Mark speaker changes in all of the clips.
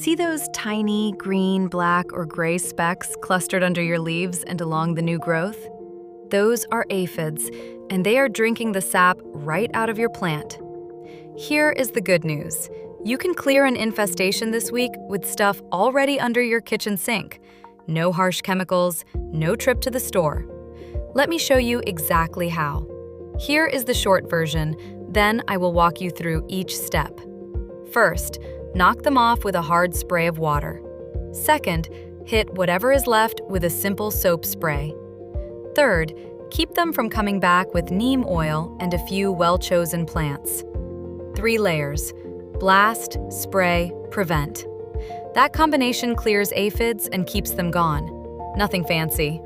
Speaker 1: See those tiny green, black, or gray specks clustered under your leaves and along the new growth? Those are aphids, and they are drinking the sap right out of your plant. Here is the good news. You can clear an infestation this week with stuff already under your kitchen sink. No harsh chemicals, no trip to the store. Let me show you exactly how. Here is the short version, then I will walk you through each step. First, knock them off with a hard spray of water. Second, hit whatever is left with a simple soap spray. Third, keep them from coming back with neem oil and a few well-chosen plants. 3 layers: blast, spray, prevent. That combination clears aphids and keeps them gone. Nothing fancy.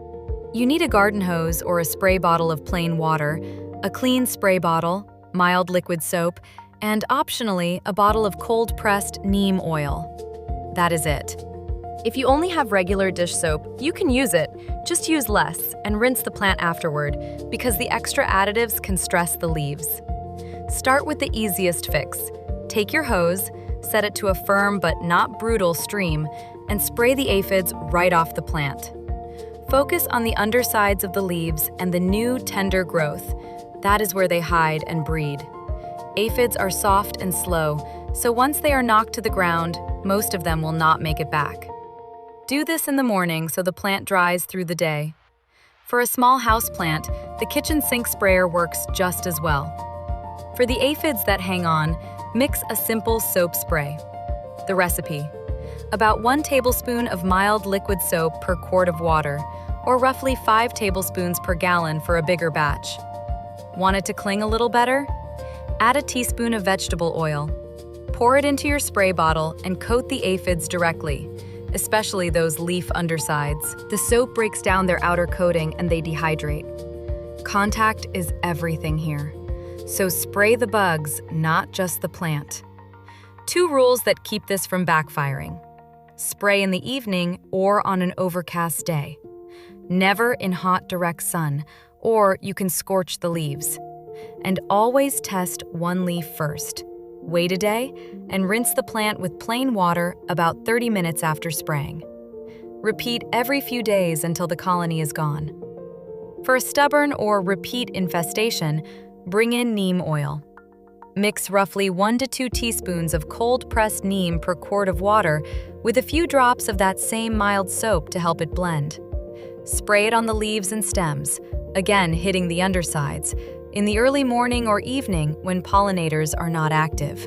Speaker 1: You need a garden hose or a spray bottle of plain water, a clean spray bottle, mild liquid soap, and optionally, a bottle of cold-pressed neem oil. That is it. If you only have regular dish soap, you can use it. Just use less and rinse the plant afterward because the extra additives can stress the leaves. Start with the easiest fix. Take your hose, set it to a firm but not brutal stream, and spray the aphids right off the plant. Focus on the undersides of the leaves and the new, tender growth. That is where they hide and breed. Aphids are soft and slow, so once they are knocked to the ground, most of them will not make it back. Do this in the morning so the plant dries through the day. For a small house plant, the kitchen sink sprayer works just as well. For the aphids that hang on, mix a simple soap spray. The recipe: about 1 tablespoon of mild liquid soap per quart of water, or roughly 5 tablespoons per gallon for a bigger batch. Want it to cling a little better? Add a teaspoon of vegetable oil. Pour it into your spray bottle and coat the aphids directly, especially those leaf undersides. The soap breaks down their outer coating and they dehydrate. Contact is everything here. So spray the bugs, not just the plant. 2 rules that keep this from backfiring. Spray in the evening or on an overcast day. Never in hot, direct sun, or you can scorch the leaves. And always test 1 leaf first. Wait a day and rinse the plant with plain water about 30 minutes after spraying. Repeat every few days until the colony is gone. For a stubborn or repeat infestation, bring in neem oil. Mix roughly 1 to 2 teaspoons of cold-pressed neem per quart of water with a few drops of that same mild soap to help it blend. Spray it on the leaves and stems, again hitting the undersides, in the early morning or evening when pollinators are not active.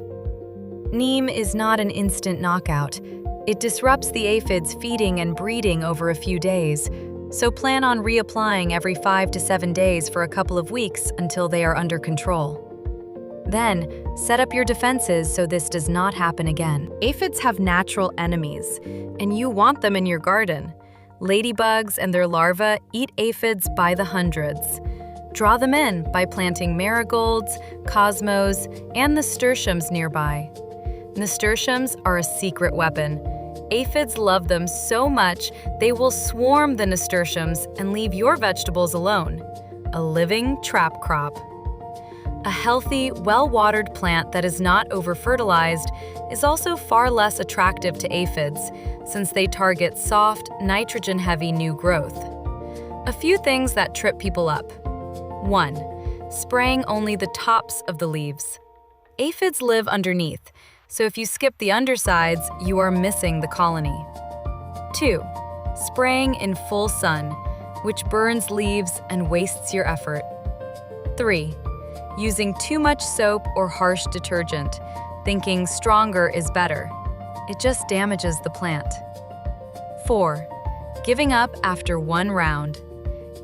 Speaker 1: Neem is not an instant knockout. It disrupts the aphids feeding and breeding over a few days, so plan on reapplying every 5 to 7 days for a couple of weeks until they are under control. Then, set up your defenses so this does not happen again. Aphids have natural enemies, and you want them in your garden. Ladybugs and their larvae eat aphids by the hundreds. Draw them in by planting marigolds, cosmos, and nasturtiums nearby. Nasturtiums are a secret weapon. Aphids love them so much they will swarm the nasturtiums and leave your vegetables alone. A living trap crop. A healthy, well-watered plant that is not over-fertilized is also far less attractive to aphids since they target soft, nitrogen-heavy new growth. A few things that trip people up. 1. Spraying only the tops of the leaves. Aphids live underneath, so if you skip the undersides, you are missing the colony. 2. Spraying in full sun, which burns leaves and wastes your effort. 3. Using too much soap or harsh detergent, thinking stronger is better. It just damages the plant. 4. Giving up after 1 round.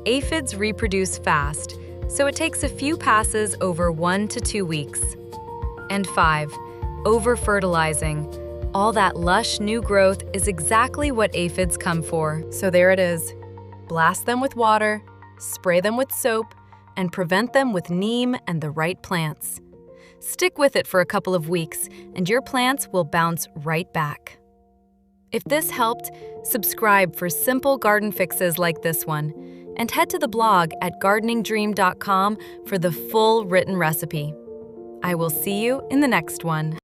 Speaker 1: Aphids reproduce fast, so it takes a few passes over 1 to 2 weeks. And 5. Over-fertilizing. All that lush new growth is exactly what aphids come for. So there it is. Blast them with water, spray them with soap, and prevent them with neem and the right plants. Stick with it for a couple of weeks, and your plants will bounce right back. If this helped, subscribe for simple garden fixes like this one, and head to the blog at gardeningdream.com for the full written recipe. I will see you in the next one.